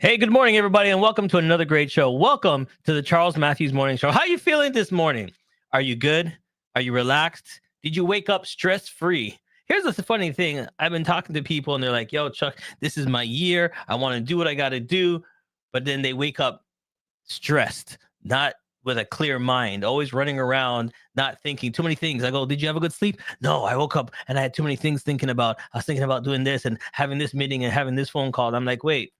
Hey, good morning, everybody, and welcome to another great show. Welcome to the Charles Matthews Morning Show. How are you feeling this morning? Are you good? Are you relaxed? Did you wake up stress free? Here's the funny thing. I've been talking to people and they're like, yo, Chuck, this is my year. I want to do what I got to do. But then they wake up stressed, not with a clear mind, always running around, not thinking too many things. I go, did you have a good sleep? No, I woke up and I had too many things thinking about. I was thinking about doing this and having this meeting and having this phone call. And I'm like, wait,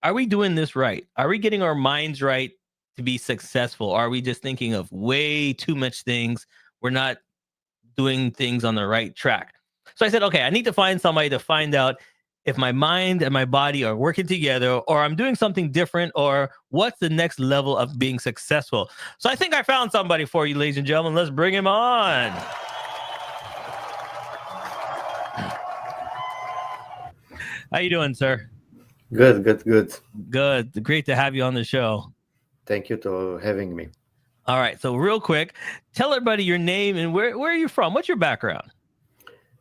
are we doing this right? Are we getting our minds right to be successful? Or are we just thinking of way too much things? We're not doing things on the right track. So I said, okay, I need to find somebody to find out if my mind and my body are working together or I'm doing something different or what's the next level of being successful. So I think I found somebody for you, ladies and gentlemen. Let's bring him on. How you doing, sir? Good. Good. Great to have you on the show. Thank you for having me. All right. So real quick, tell everybody your name and where are you from? What's your background?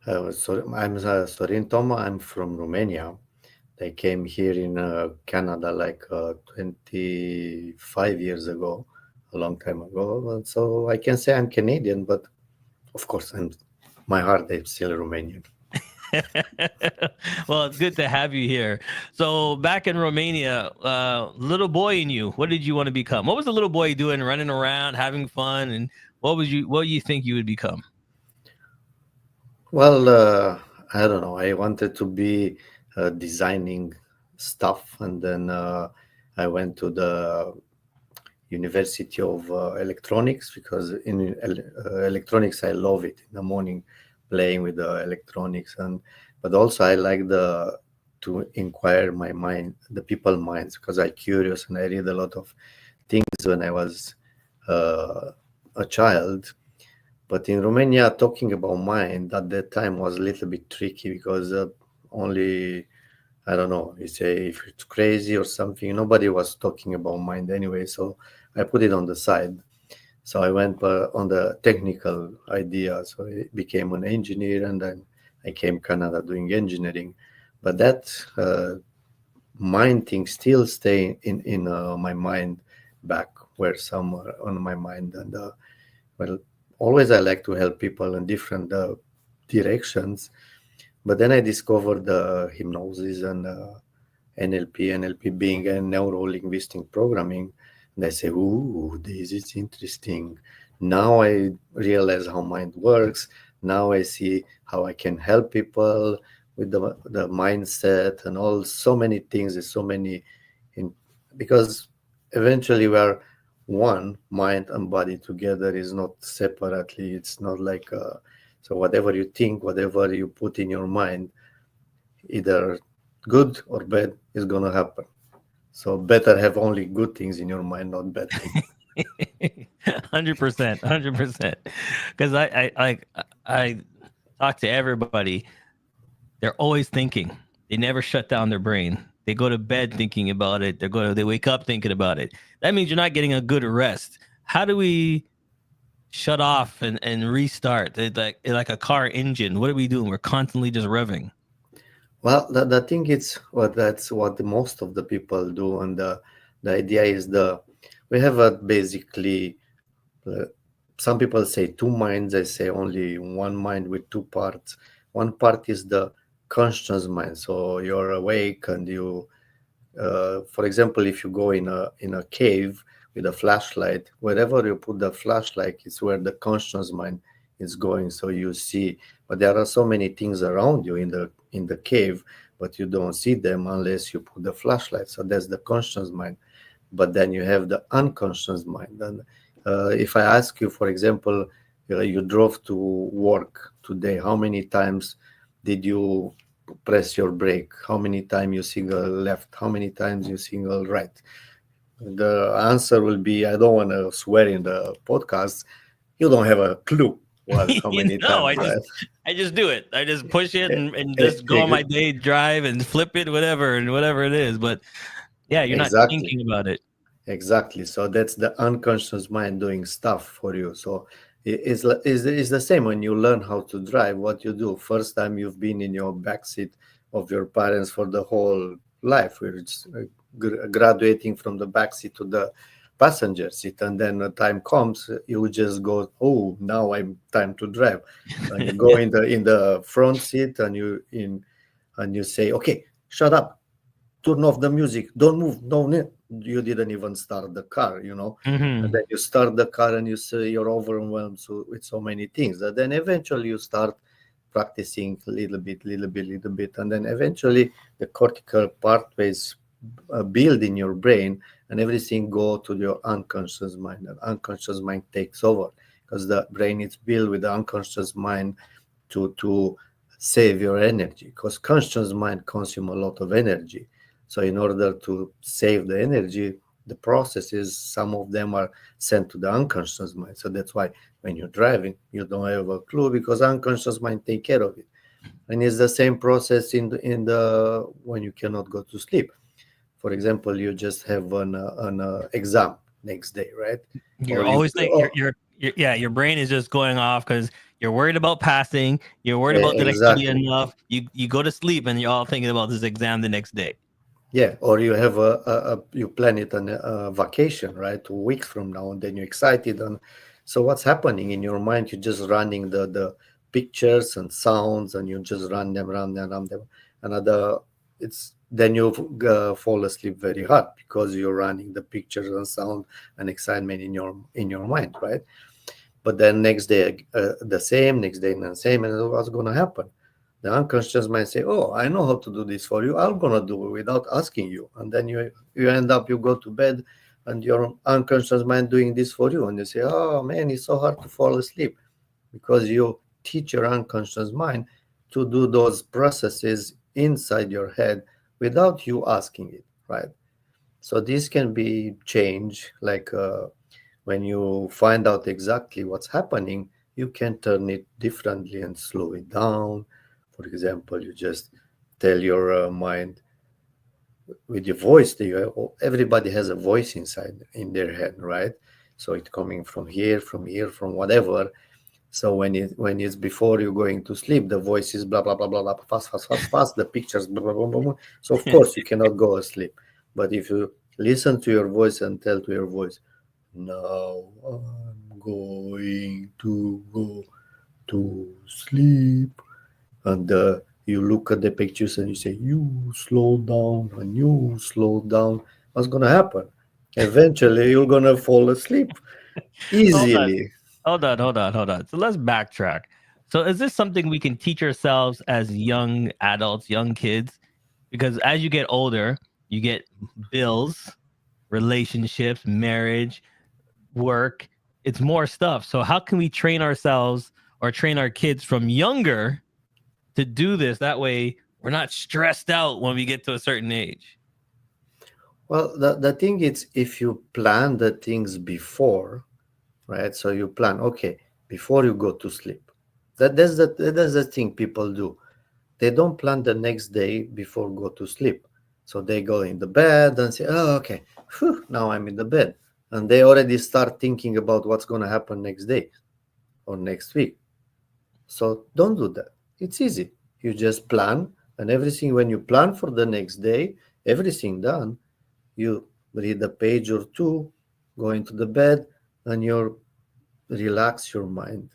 I'm Sorin Toma. I'm from Romania. I came here in Canada like 25 years ago, a long time ago. And so I can say I'm Canadian, but of course, my heart is still Romanian. Well, it's good to have you here. So back in Romania, little boy in you, what did you want to become? What was the little boy doing, running around, having fun, and what do you think you would become? Well, I don't know. I wanted to be designing stuff, and then I went to the University of Electronics because in electronics I love it in the morning playing with the electronics, and but also I like the to inquire my mind, the people minds, because I'm curious and I read a lot of things when I was uh, a child. But in Romania, talking about mind at that time was a little bit tricky because only, I don't know, you say if it's crazy or something, nobody was talking about mind anyway. So I put it on the side. So I went on the technical idea. So I became an engineer and then I came Canada doing engineering. But that mind thing still stay in my mind back where somewhere on my mind. And well, always I like to help people in different directions. But then I discovered the hypnosis and NLP being a neuro linguistic programming. And I say, ooh, this is interesting. Now I realize how mind works. Now I see how I can help people with the mindset and all so many things. There's so many in because eventually we are one mind and body together is not separately. It's not like so whatever you think, whatever you put in your mind, either good or bad is gonna happen. So better have only good things in your mind, not bad things. 100%, 100%. Because I talk to everybody. They're always thinking. They never shut down their brain. They go to bed thinking about it. They wake up thinking about it. That means you're not getting a good rest. How do we shut off and restart? It's like a car engine. What are we doing? We're constantly just revving. Well, the thing is, what that's what the most of the people do, and the idea is we have a basically uh, some people say two minds. I say only one mind with two parts. One part is the conscious mind, so you're awake and you for example, if you go in a cave with a flashlight, wherever you put the flashlight is where the conscious mind is going. So you see, but there are so many things around you in the cave, but you don't see them unless you put the flashlight. So that's the conscious mind. But then you have the unconscious mind. And if I ask you, for example, you drove to work today, how many times did you press your brake? How many times you single left? How many times you single right? The answer will be, I don't want to swear in the podcast. You don't have a clue what how many No, times, right? I just do it. I just push it and E- just go on e- my day drive and flip it, whatever it is. But yeah, you're not Exactly. thinking about it. Exactly. So that's the unconscious mind doing stuff for you. So it's the same when you learn how to drive. What you do first time you've been in your backseat of your parents for the whole life. We're just graduating from the back seat to the passenger seat, and then the time comes, you just go, oh, now I'm time to drive, and you go in the front seat, and you say, okay, shut up, turn off the music, don't move, no, you didn't even start the car, and Hmm. then you start the car and you say you're overwhelmed with so many things, and then eventually you start practicing little bit, and then eventually the cortical pathways build in your brain, and everything go to your unconscious mind, and unconscious mind takes over, because the brain is built with the unconscious mind to save your energy, because conscious mind consume a lot of energy. So in order to save the energy, the processes, some of them are sent to the unconscious mind. So that's why when you're driving, you don't have a clue, because unconscious mind take care of it. And it's the same process in the when you cannot go to sleep. For example, you just have an exam next day, right? You're Or you always think yeah, your brain is just going off because you're worried about passing. You're worried about did I study exactly. enough? You go to sleep and you're all thinking about this exam the next day. Yeah, or you have you plan it on a vacation, right? 2 weeks from now, and then you're excited. And so what's happening in your mind? You're just running the pictures and sounds, and you just run them, and it's then you fall asleep very hard, because you're running the pictures and sound and excitement in your mind, right? But then next day the same, next day the same, and what's going to happen? The unconscious mind say, oh, I know how to do this for you, I'm going to do it without asking you. And then you end up, you go to bed, and your unconscious mind doing this for you, and you say, oh man, it's so hard to fall asleep, because you teach your unconscious mind to do those processes inside your head without you asking it, right? So this can be changed, like when you find out exactly what's happening, you can turn it differently and slow it down. For example, you just tell your mind with your voice. Everybody has a voice inside in their head, right? So it's coming from here, from whatever. So when it's before you going to sleep, the voice is blah blah blah blah blah, fast fast fast fast. The pictures blah blah blah blah. Blah. So of course you cannot go asleep. But if you listen to your voice and tell to your voice, now I'm going to go to sleep, and you look at the pictures and you say, you slow down, and you slow down. What's gonna happen? Eventually, you're gonna fall asleep Hold on, easily. hold on. So let's backtrack. So is this something we can teach ourselves as young adults, young kids? Because as you get older, you get bills, relationships, marriage, work. It's more stuff. So how can we train ourselves or train our kids from younger to do this? That way we're not stressed out when we get to a certain age. Well, the thing is, if you plan the things before, right? So you plan, okay, before you go to sleep. That's the thing people do. They don't plan the next day before go to sleep. So they go in the bed and say, oh, okay, phew, now I'm in the bed. And they already start thinking about what's going to happen next day or next week. So don't do that. It's easy. You just plan, and everything, when you plan for the next day, everything done, you read a page or two, go into the bed, and you relax your mind.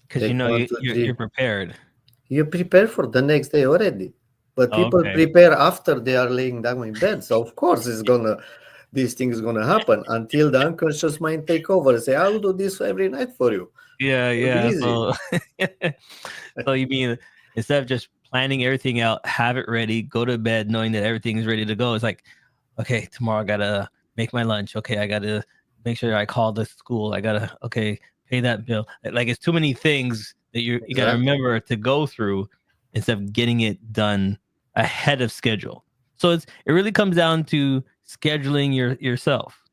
Because you Take know one, two, you're three. prepared. You prepare for the next day already. But people Okay. prepare after they are laying down in bed. So of course this thing is gonna happen until the unconscious mind take over and say, I will do this every night for you. Yeah, It'll be yeah. easy. So so you mean instead of just planning everything out, have it ready, go to bed knowing that everything is ready to go. It's like, okay, tomorrow I gotta make my lunch. Okay, I gotta make sure I call the school. I gotta pay that bill. Like it's too many things that you gotta Exactly. remember to go through instead of getting it done ahead of schedule. So it really comes down to scheduling yourself.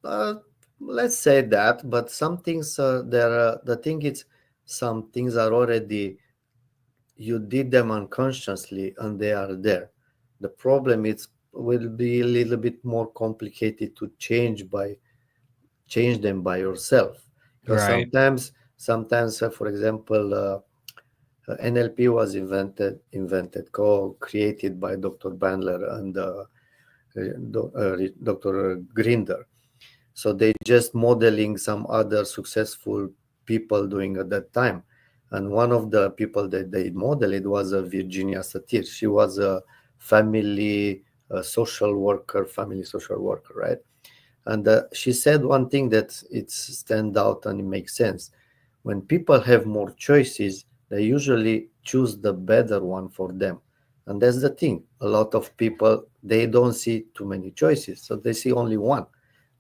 Uh, let's say that, but some things there. The thing is, some things are already, you did them unconsciously and they are there. The problem is will be a little bit more complicated to change them by yourself, because Right. sometimes for example, NLP was co-created by Dr. Bandler and Dr. Grinder. So they just modeling some other successful people doing at that time. And one of the people that they modeled was Virginia Satir. She was a family social worker, right? And she said one thing that it stand out and it makes sense. When people have more choices, they usually choose the better one for them. And that's the thing. A lot of people, they don't see too many choices, so they see only one.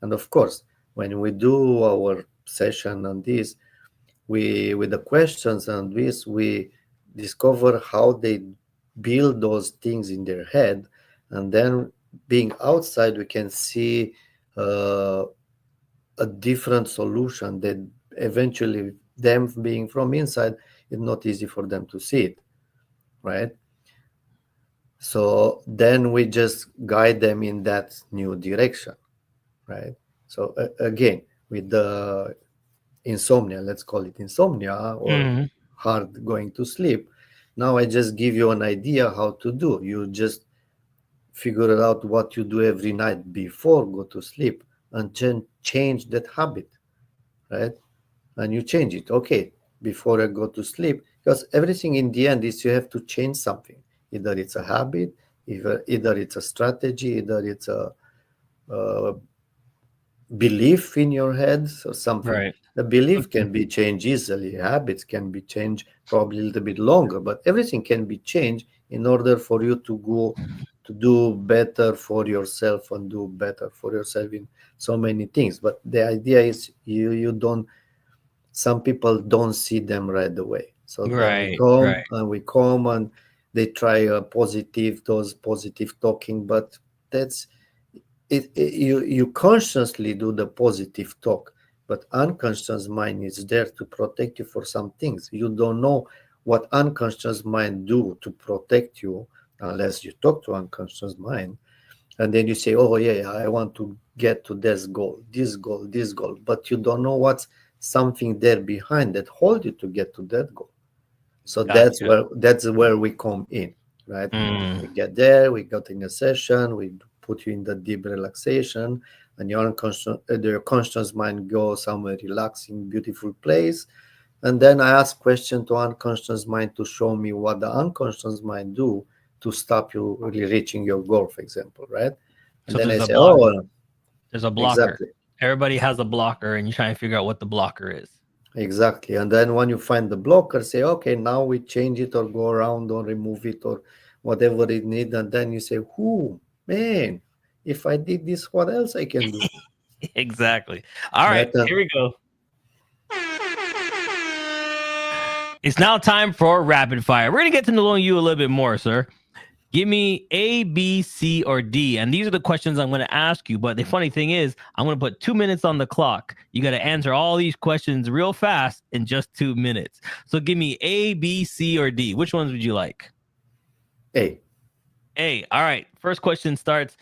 And of course, when we do our session on this, we with the questions and this, we discover how they build those things in their head, and then being outside, we can see uh, a different solution that eventually them being from inside, it's not easy for them to see it, right? So then we just guide them in that new direction, right? So again, with the insomnia, let's call it insomnia, or Hmm. hard going to sleep, now I just give you an idea how to do. You just figure out what you do every night before go to sleep, and then change that habit, right? And you change it. Okay, before I go to sleep, because everything in the end is you have to change something. Either it's a habit, either it's a strategy, either it's a belief in your head or something. Right. The belief Okay. can be changed easily. Habits can be changed probably a little bit longer, but everything can be changed in order for you to go to do better for yourself and do better for yourself in so many things. But the idea is you don't, some people don't see them right away. So then we Right. Right. come and they try a positive, those positive talking, but that's you consciously do the positive talk, but unconscious mind is there to protect you for some things. You don't know what unconscious mind do to protect you unless you talk to unconscious mind, and then you say, oh yeah, I want to get to this goal, but you don't know what's something there behind that hold you to get to that goal. So Gotcha. that's where we come in, right? We Mm. get there, we got in a session, we put you in the deep relaxation, and your conscious mind goes somewhere relaxing, beautiful place. And then I ask question to unconscious mind to show me what the unconscious mind do to stop you really reaching your goal, for example, right? And So then I there's a say, block. oh, There's a blocker. exactly. Everybody has a blocker, and you try and figure out what the blocker is. Exactly. And then when you find the blocker, say, okay, now we change it or go around or remove it or whatever it needs. And then you say, whoo, man, if I did this, what else I can do? Exactly. All right, Right? here we go. It's now time for rapid fire. We're gonna get to know you a little bit more, sir. Give me A, B, C, or D. And these are the questions I'm going to ask you. But the funny thing is, I'm going to put 2 minutes on the clock. You got to answer all these questions real fast in just 2 minutes. So give me A, B, C, or D. Which ones would you like? Hey, A. All right. First question starts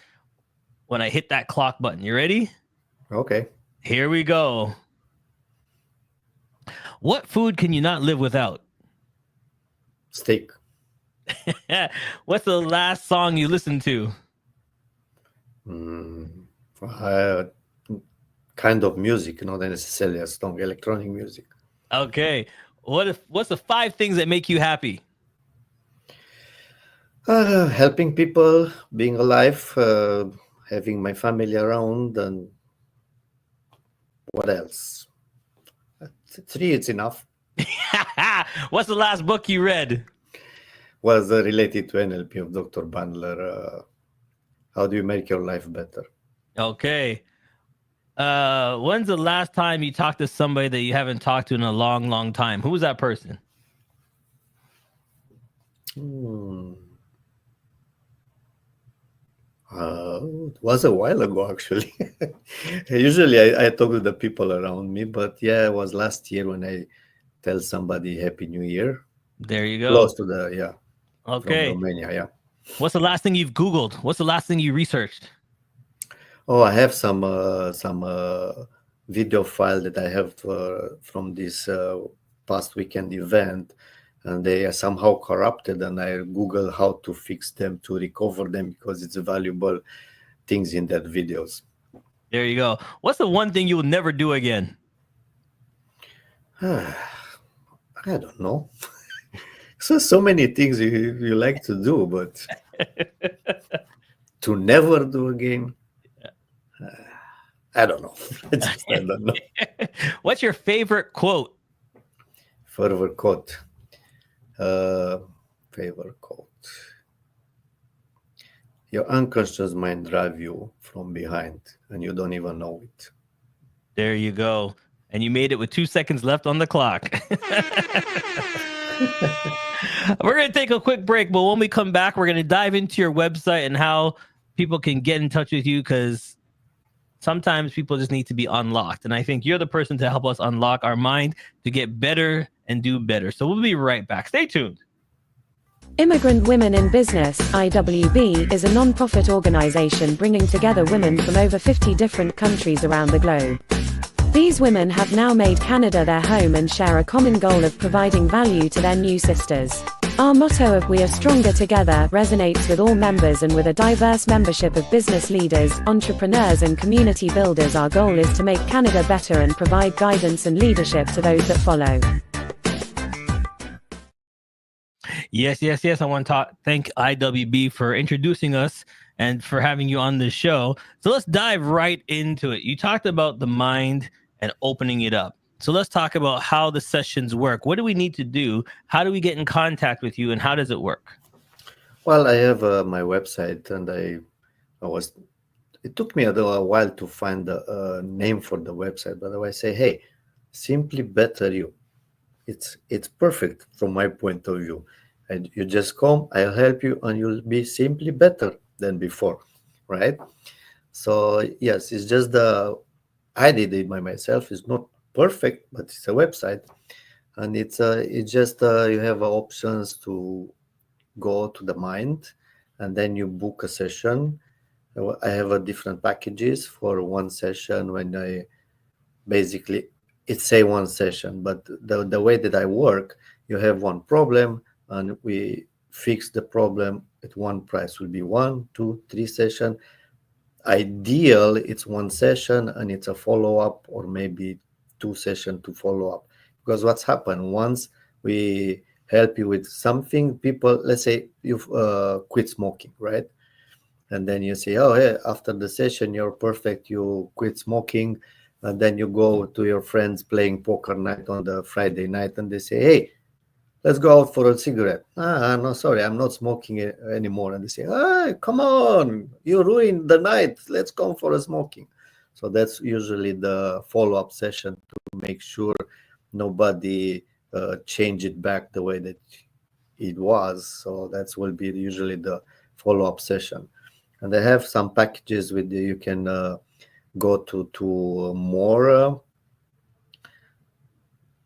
when I hit that clock button. You ready? okay, Here we go. What food can you not live without? steak. What's the last song you listened to? Mm, uh, kind of music, not necessarily a song, electronic music. Okay. What's the 5 things that make you happy? Helping people, being alive, having my family around, and what else? Three, it's enough. What's the last book you read? Was related to NLP of Dr. Bandler. How do you make your life better? Okay. When's the last time you talked to somebody that you haven't talked to in a long, long time? Who was that person? Hmm. It was a while ago, actually. Usually, I talk to the people around me, but yeah, it was last year when I tell somebody Happy New Year, There you go. close to the, yeah, from Okay. Romania, yeah. What's the last thing you've Googled? What's the last thing you researched? Oh, I have some video file that I have from this past weekend event. and they are somehow corrupted, and I Google how to fix them, to recover them, because it's valuable things in that videos. There you go. What's the one thing you will never do again? I don't know. So many things you like to do, but to never do again, I don't know. I don't know. What's your favorite quote? Further quote. Uh, Favorite quote. Your unconscious mind drive you from behind, and you don't even know it. There you go. And you made it with 2 seconds left on the clock. We're going to take a quick break, but when we come back, we're going to dive into your website and how people can get in touch with you, because sometimes people just need to be unlocked. And I think you're the person to help us unlock our mind to get better and do better. So we'll be right back. Stay tuned. Immigrant Women in Business, IWB, is a non-profit organization bringing together women from over 50 different countries around the globe. These women have now made Canada their home and share a common goal of providing value to their new sisters. Our motto of "We are stronger together" resonates with all members, and with a diverse membership of business leaders, entrepreneurs and community builders, our goal is to make Canada better and provide guidance and leadership to those that follow. Yes. I want to thank IWB for introducing us and for having you on the show. So let's dive right into it. You talked about the mind and opening it up. So let's talk about how the sessions work. What do we need to do? How do we get in contact with you, and how does it work? Well, I have my website, and I was. It took me a while to find the name for the website, but I say, hey, Simply Better You. It's perfect from my point of view. And you just come, I'll help you, and you'll be simply better than before, right? So yes, it's just I did it by myself. It's not perfect, but it's a website, and it's just you have options to go to the mind, and then you book a session. I have a different packages for one session. When I basically it's say one session, but the way that I work, you have one problem, and we fix the problem at one price. Will be 1, 2, 3 session. Ideal, it's one session and it's a follow-up, or maybe 2 session to follow up. Because what's happened, once we help you with something, people, let's say you've quit smoking, right? And then you say, oh yeah, after the session you're perfect, you quit smoking, and then you go to your friends playing poker night on the Friday night, and they say, hey, let's go out for a cigarette. No, sorry, I'm not smoking anymore. And they say, come on, you ruined the night. Let's come for a smoking. So that's usually the follow-up session to make sure nobody change it back the way that it was. So that will be usually the follow-up session. And I have some packages with you can go to more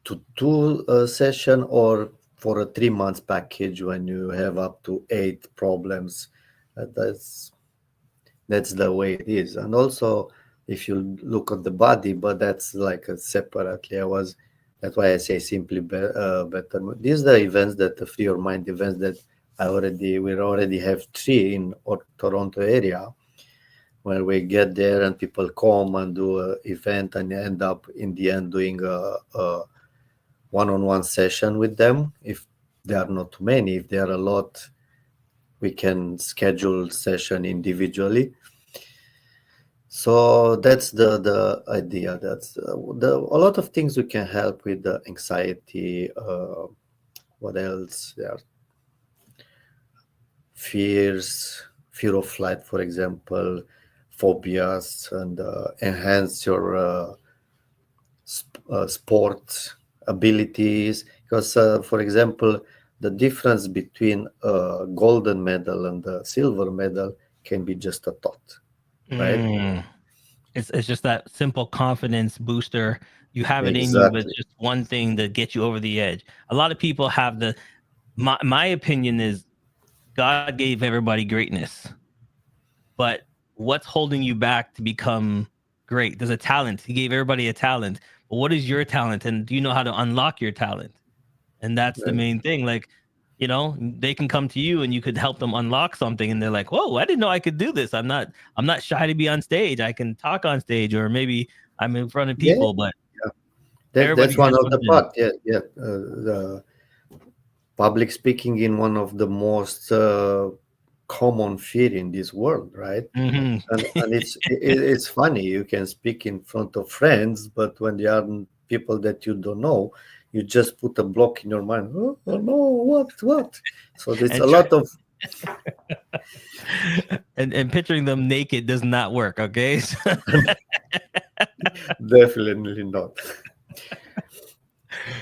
to 2 session, or for a 3 months package when you have up to 8 problems. That's the way it is. And also, if you look at the body, but that's like a separately. That's why I say simply better. These are the events, that the Free Your Mind events, that we already have 3 in Toronto area, where we get there and people come and do an event, and end up in the end doing a one-on-one session with them. If there are not too many, if there are a lot, we can schedule session individually. So that's the idea. That's a lot of things we can help with the anxiety. What else? There are fear of flight, for example, phobias, and enhance your sport abilities. Because, for example, the difference between a golden medal and a silver medal can be just a thought, right? It's just that simple confidence booster. You have it in you, but it's Exactly. just one thing that gets you over the edge. A lot of people have my opinion is God gave everybody greatness, but what's holding you back to become great? There's a talent. He gave everybody a talent. But what is your talent? And do you know how to unlock your talent? And that's the Right. main thing. Like, they can come to you and you could help them unlock something, and they're like, whoa, I didn't know I could do this. I'm not shy to be on stage. I can talk on stage, or maybe I'm in front of Yeah, people, but yeah. everybody That's one has of the something. part. Yeah, yeah. The public speaking in one of the most common fear in this world, right? Hmm. And it's funny. You can speak in front of friends, but when they are people that you don't know, you just put a block in your mind. Oh no, what? So there's And a try lot of and picturing them naked does not work. Okay. definitely not.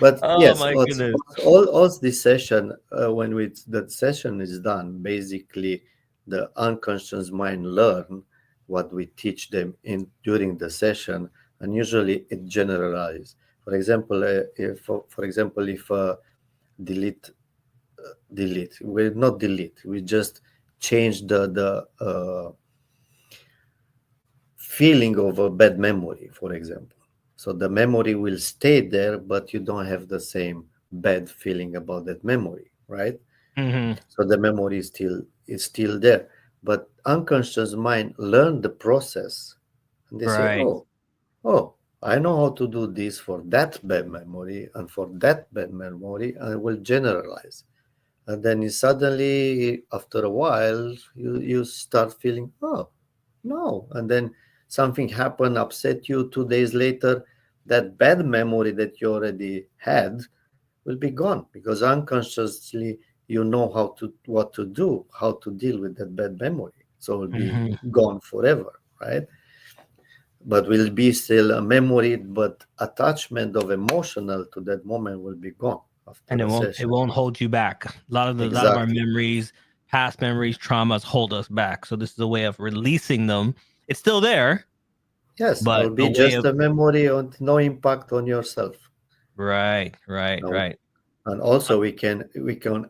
But Oh yes, my goodness. all this session, when that session is done, basically the unconscious mind learn what we teach them in during the session, and usually it generalizes. For example, if delete we not delete, we just change the feeling of a bad memory, for example. So the memory will stay there, but you don't have the same bad feeling about that memory, right? Hmm. So the memory is still there. But unconscious mind learn the process, and they say, Right. oh, I know how to do this for that bad memory and for that bad memory, and I will generalize. And then suddenly, after a while, you start feeling, oh, no. And then something happened, upset you 2 days later. That bad memory that you already had will be gone because unconsciously you know what to do, how to deal with that bad memory. So it will be Hmm. gone forever, right? But will be still a memory, but attachment of emotional to that moment will be gone after And it a won't it session. won't hold you back. A lot of our Exactly. memories, past memories, traumas hold us back. So this is a way of releasing them. It's still there, Yes, it but will a be way just of a memory and no impact on yourself. right, right, Now, right. and also we can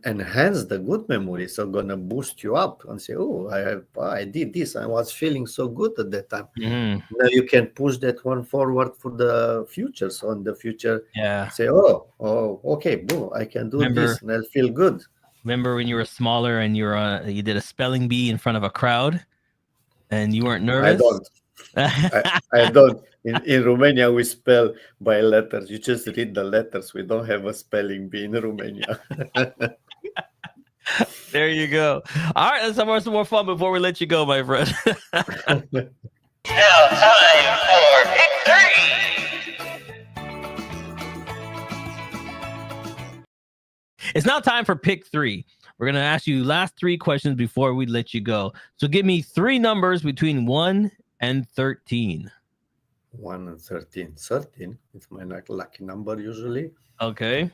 enhance the good memory. So gonna boost you up and say, oh, I did this. I was feeling so good at that time. Hmm. Now you can push that one forward for the future. So in the future, Yeah. say, oh, okay, boom, I can do Remember this and I'll feel good. remember when you were smaller and you did a spelling bee in front of a crowd and you weren't I nervous? don't. I don't. In Romania, we spell by letters. You just read the letters. We don't have a spelling bee in Romania. There you go. All right, let's have some more fun before we let you go, my friend. Now time for victory! It's now time for pick three. We're going to ask you last three questions before we let you go. So give me three numbers between 1 and 13. 1 and 13. 13 is my lucky number usually. Okay.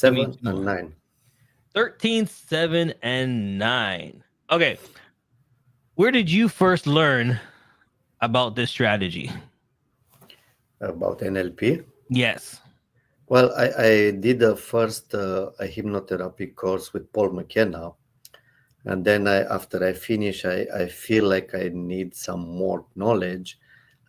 Give me 7 two and more. 9. 13, 7, and 9. Okay. Where did you first learn about this strategy? About NLP. Yes. Well, I did a first a hypnotherapy course with Paul McKenna. And then after I finish, I feel like I need some more knowledge.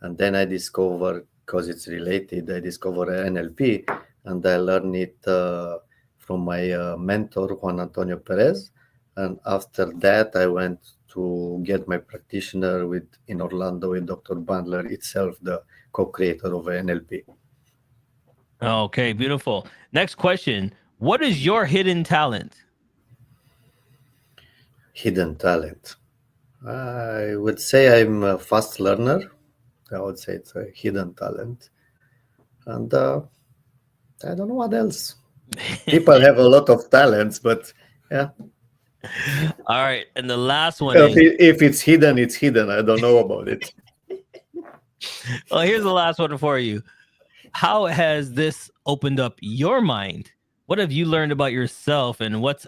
And then I discover, because it's related, I discover NLP and I learn it from my mentor, Juan Antonio Perez. And after that, I went to get my practitioner in Orlando with Dr. Bandler itself, the co-creator of NLP. Okay, beautiful. Next question. What is your hidden talent? Hidden talent. I would say I'm a fast learner. I would say it's a hidden talent. And I don't know what else. People have a lot of talents, but yeah, All right. And the last one if, is if it's hidden, it's hidden. I don't know about it. well, here's the last one for you. How has this opened up your mind? What have you learned about yourself and what's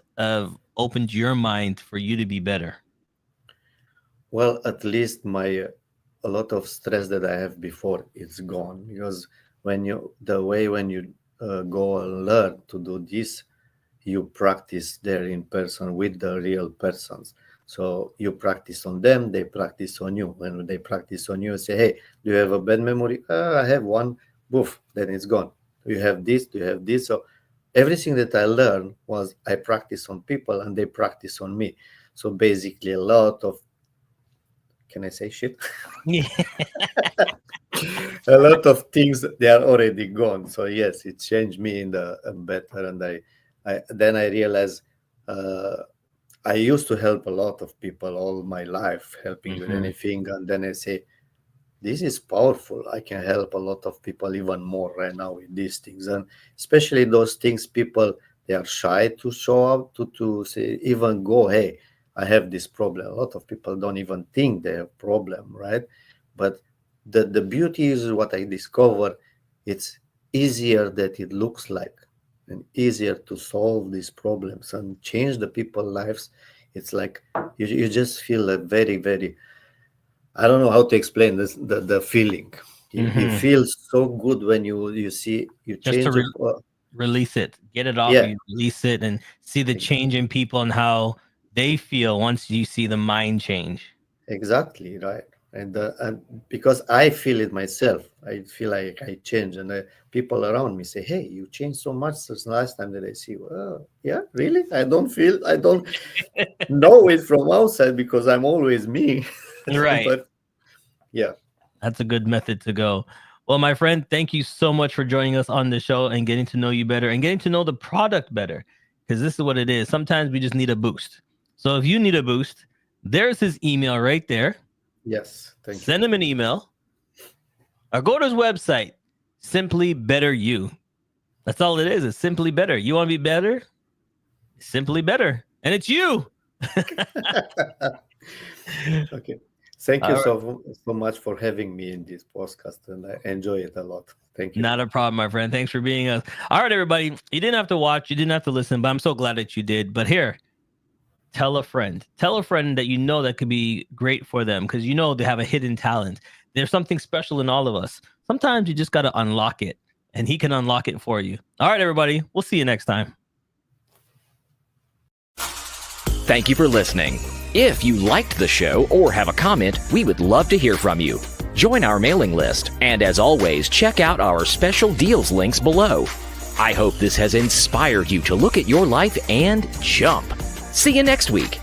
opened your mind for you to be better? Well, at least a lot of stress that I have before it's gone because when you go and learn to do this, you practice there in person with the real persons. So you practice on them, they practice on you. When they practice on you, say, hey, do you have a bad memory? I have one. Boof, then it's gone. you have this, you have this. So everything that I learned was I practice on people and they practice on me. So basically a lot of, can I say shit? Yeah. A lot of things, they are already gone. So yes, it changed me in the better. And I realized I used to help a lot of people all my life, helping with anything. And then I say, this is powerful. I can help a lot of people even more right now with these things. And especially those things, people, they are shy to show up, to say, even go, hey, I have this problem. A lot of people don't even think they have problem, right? But the beauty is what I discovered, it's easier than it looks like, and easier to solve these problems and change the people's lives. It's like you just feel a very, very, I don't know how to explain this, the feeling. You feel so good when you see you Just to change release it, get it off yeah, of you, release it, and see the change in people and how they feel once you see the mind change. exactly right. And because I feel it myself, I feel like I change, and people around me say, "Hey, you changed so much since the last time that I see you." Yeah, really? I don't know it from outside because I'm always me. Right. But yeah, That's a good method to go. Well, my friend, thank you so much for joining us on the show and getting to know you better and getting to know the product better, because this is what it is. Sometimes we just need a boost. So if you need a boost, there's his email right there. yes, thank you. Send him an email or go to his website, Simply Better You. That's all it is. It's simply better. You want to be better? Simply better. And it's you. Okay. Thank you All so much for having me in this podcast, and I enjoy it a lot. Thank you. Not a problem, my friend. Thanks for being us. All right, everybody. You didn't have to watch, you didn't have to listen, but I'm so glad that you did. But here, tell a friend that you know that could be great for them, because you know they have a hidden talent. There's something special in all of us. Sometimes you just got to unlock it, and he can unlock it for you. All right, everybody. We'll see you next time. Thank you for listening. If you liked the show or have a comment, we would love to hear from you. Join our mailing list, and as always, check out our special deals links below. I hope this has inspired you to look at your life and jump. See you next week.